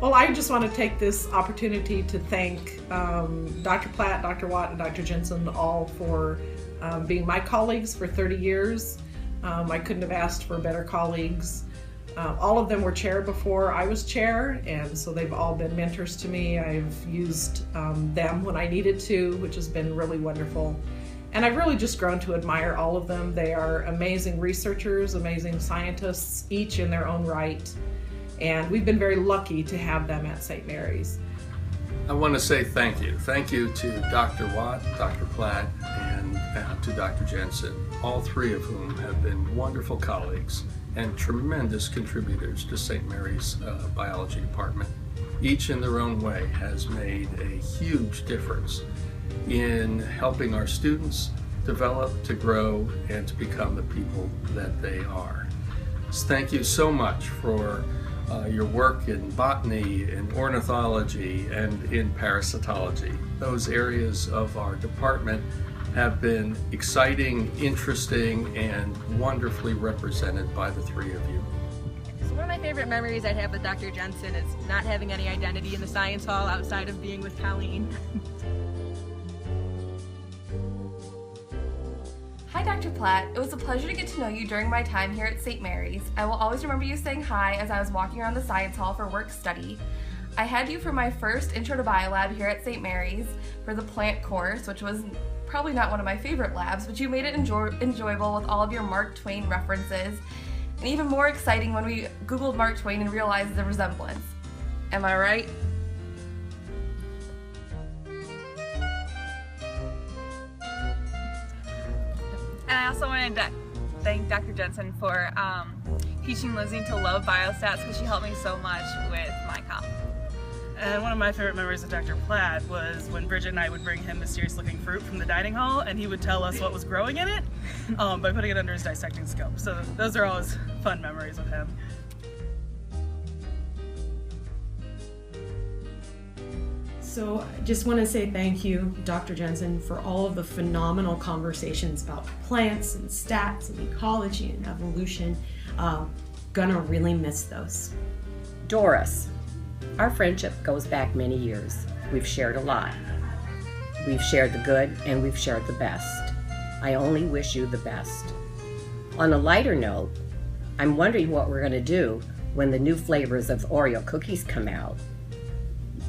Well, I just want to take this opportunity to thank Dr. Platt, Dr. Watt, and Dr. Jensen all for being my colleagues for 30 years. I couldn't have asked for better colleagues. All of them were chair before I was chair, and so they've all been mentors to me. I've used them when I needed to, which has been really wonderful. And I've really just grown to admire all of them. They are amazing researchers, amazing scientists, each in their own right. And we've been very lucky to have them at St. Mary's. I want to say thank you. Thank you to Dr. Watt, Dr. Platt, and to Dr. Jensen, all three of whom have been wonderful colleagues and tremendous contributors to St. Mary's biology department. Each in their own way has made a huge difference in helping our students develop, to grow, and to become the people that they are. So thank you so much for your work in botany, in ornithology, and in parasitology. Those areas of our department have been exciting, interesting, and wonderfully represented by the three of you. So one of my favorite memories I'd have with Dr. Jensen is not having any identity in the science hall outside of being with Colleen. Hi Dr. Platt, it was a pleasure to get to know you during my time here at St. Mary's. I will always remember you saying hi as I was walking around the science hall for work study. I had you for my first Intro to Biolab here at St. Mary's for the plant course, which was probably not one of my favorite labs, but you made it enjoyable with all of your Mark Twain references, and even more exciting when we Googled Mark Twain and realized the resemblance. Am I right? And I also wanted to thank Dr. Jensen for teaching Lizzie to love biostats because she helped me so much with my comp. And one of my favorite memories of Dr. Platt was when Bridget and I would bring him mysterious looking fruit from the dining hall and he would tell us what was growing in it by putting it under his dissecting scope. So those are always fun memories with him. So I just want to say thank you, Dr. Jensen, for all of the phenomenal conversations about plants and stats and ecology and evolution. Gonna really miss those. Doris, our friendship goes back many years. We've shared a lot. We've shared the good and we've shared the best. I only wish you the best. On a lighter note, I'm wondering what we're gonna do when the new flavors of Oreo cookies come out.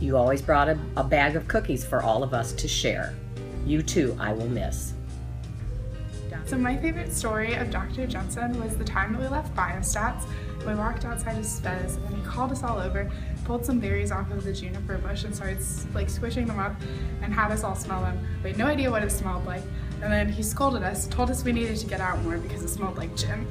You always brought a bag of cookies for all of us to share. You too, I will miss. So my favorite story of Dr. Jensen was the time that we left biostats. We walked outside his spez and he called us all over, pulled some berries off of the juniper bush and started like squishing them up and had us all smell them. We had no idea what it smelled like. And then he scolded us, told us we needed to get out more because it smelled like gin.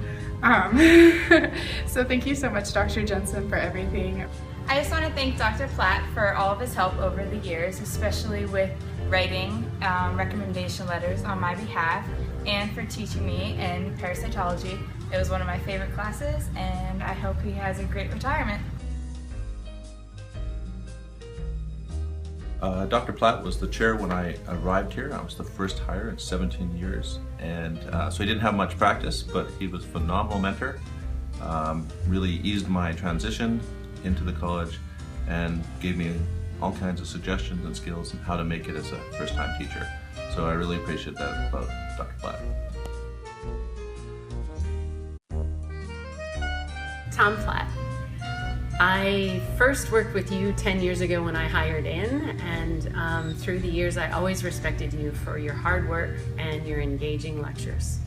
So thank you so much, Dr. Jensen, for everything. I just want to thank Dr. Platt for all of his help over the years, especially with writing recommendation letters on my behalf and for teaching me in parasitology. It was one of my favorite classes and I hope he has a great retirement. Dr. Platt was the chair when I arrived here. I was the first hire in 17 years, and so he didn't have much practice, but he was a phenomenal mentor, really eased my transition into the college and gave me all kinds of suggestions and skills on how to make it as a first-time teacher. So I really appreciate that about Dr. Platt. Tom Platt. I first worked with you 10 years ago when I hired in, and through the years I always respected you for your hard work and your engaging lectures.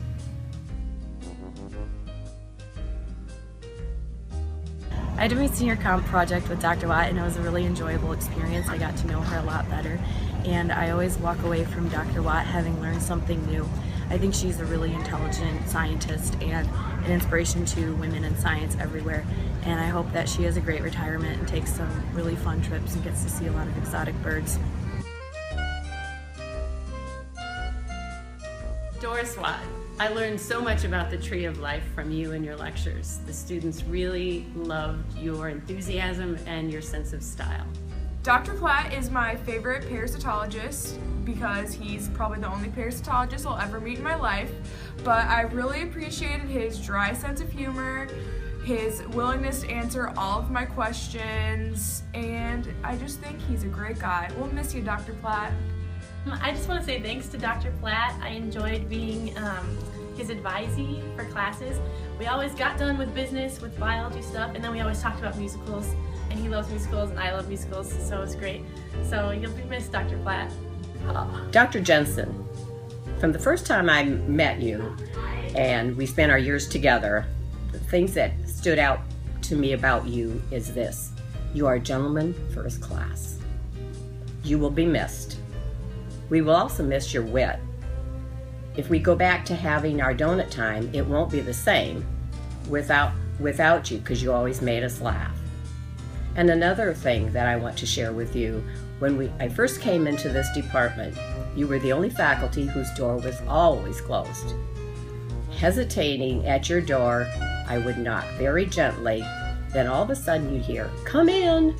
I did my senior comp project with Dr. Watt and it was a really enjoyable experience. I got to know her a lot better and I always walk away from Dr. Watt having learned something new. I think she's a really intelligent scientist and an inspiration to women in science everywhere, and I hope that she has a great retirement and takes some really fun trips and gets to see a lot of exotic birds. Doris Watt. I learned so much about the tree of life from you and your lectures. The students really loved your enthusiasm and your sense of style. Dr. Platt is my favorite parasitologist because he's probably the only parasitologist I'll ever meet in my life, but I really appreciated his dry sense of humor, his willingness to answer all of my questions, and I just think he's a great guy. We'll miss you, Dr. Platt. I just want to say thanks to Dr. Platt. I enjoyed being his advisee for classes. We always got done with business, with biology stuff, and then we always talked about musicals, and he loves musicals and I love musicals, so it's great. So you'll be missed, Dr. Platt. Dr. Jensen, from the first time I met you and we spent our years together, the things that stood out to me about you is this: you are a gentleman first class. You will be missed. We will also miss your wit. If we go back to having our donut time, it won't be the same without you, because you always made us laugh. And another thing that I want to share with you, when I first came into this department, you were the only faculty whose door was always closed. Hesitating at your door, I would knock very gently, then all of a sudden you'd hear, "Come in."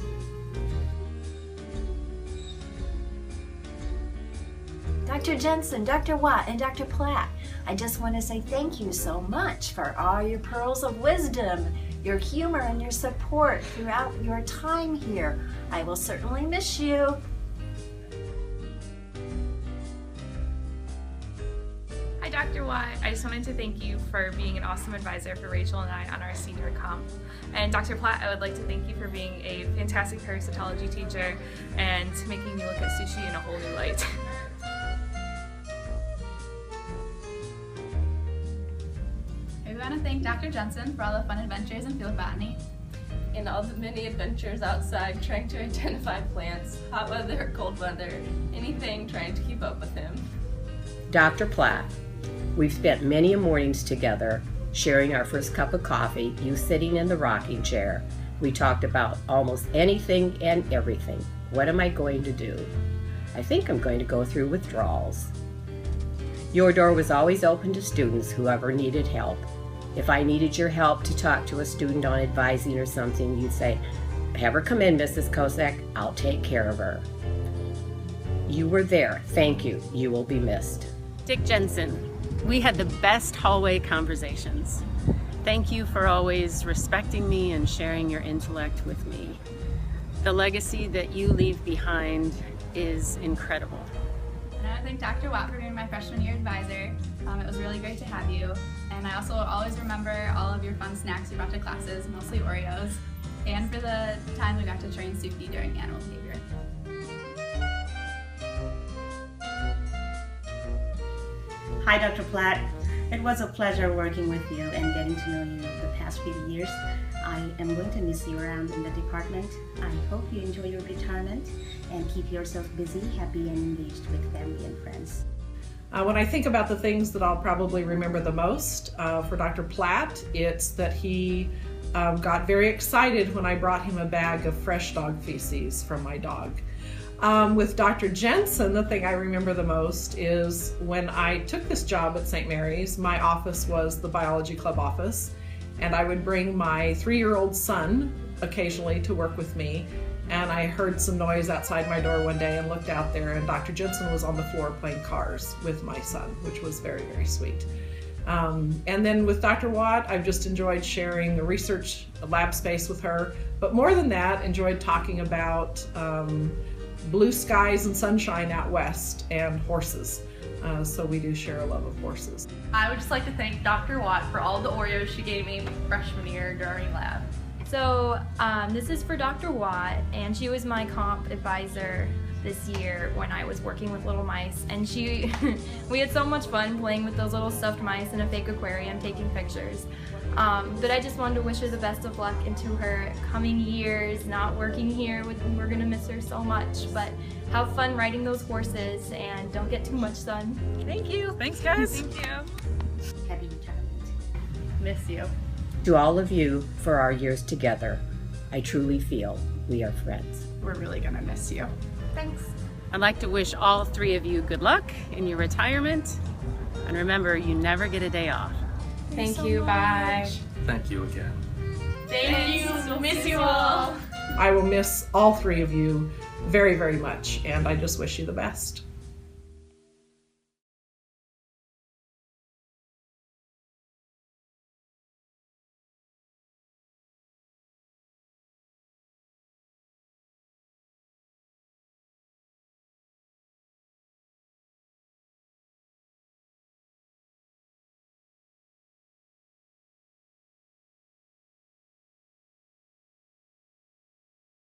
Dr. Jensen, Dr. Watt, and Dr. Platt, I just want to say thank you so much for all your pearls of wisdom, your humor, and your support throughout your time here. I will certainly miss you. Hi, Dr. Watt. I just wanted to thank you for being an awesome advisor for Rachel and I on our senior comp. And Dr. Platt, I would like to thank you for being a fantastic parasitology teacher and making me look at sushi in a whole new light. We want to thank Dr. Jensen for all the fun adventures in field botany. And all the many adventures outside trying to identify plants, hot weather or cold weather, anything trying to keep up with him. Dr. Platt, we've spent many mornings together sharing our first cup of coffee, you sitting in the rocking chair. We talked about almost anything and everything. What am I going to do? I think I'm going to go through withdrawals. Your door was always open to students who ever needed help. If I needed your help to talk to a student on advising or something, you'd say, "Have her come in, Mrs. Kosak. I'll take care of her." You were there. Thank you. You will be missed. Dick Jensen, we had the best hallway conversations. Thank you for always respecting me and sharing your intellect with me. The legacy that you leave behind is incredible. And I want to thank Dr. Watt for being my freshman year advisor. It was really great to have you. And I also always remember all of your fun snacks you brought to classes, mostly Oreos, and for the time we got to train Suki during animal behavior. Hi, Dr. Platt. It was a pleasure working with you and getting to know you the past few years. I am going to miss you around in the department. I hope you enjoy your retirement and keep yourself busy, happy, and engaged with family and friends. When I think about the things that I'll probably remember the most for Dr. Platt, it's that he got very excited when I brought him a bag of fresh dog feces from my dog. With Dr. Jensen, the thing I remember the most is when I took this job at St. Mary's, my office was the biology club office, and I would bring my 3-year-old son occasionally to work with me. And I heard some noise outside my door one day and looked out there, and Dr. Jensen was on the floor playing cars with my son, which was very, very sweet. And then with Dr. Watt, I've just enjoyed sharing a research lab space with her, but more than that, enjoyed talking about blue skies and sunshine out west and horses. So we do share a love of horses. I would just like to thank Dr. Watt for all the Oreos she gave me freshman year during lab. So this is for Dr. Watt, and she was my comp advisor this year when I was working with little mice, and we had so much fun playing with those little stuffed mice in a fake aquarium, taking pictures. But I just wanted to wish her the best of luck into her coming years, not working here. We're gonna miss her so much, but have fun riding those horses and don't get too much sun. Thank you. Thanks, guys. Thank you. Happy retirement. Miss you. To all of you for our years together, I truly feel we are friends. We're really gonna miss you. Thanks. I'd like to wish all 3 of you good luck in your retirement. And remember, you never get a day off. Thank you. Bye. Thank you again. Thank you. Miss you all. I will miss all 3 of you very, very much, and I just wish you the best.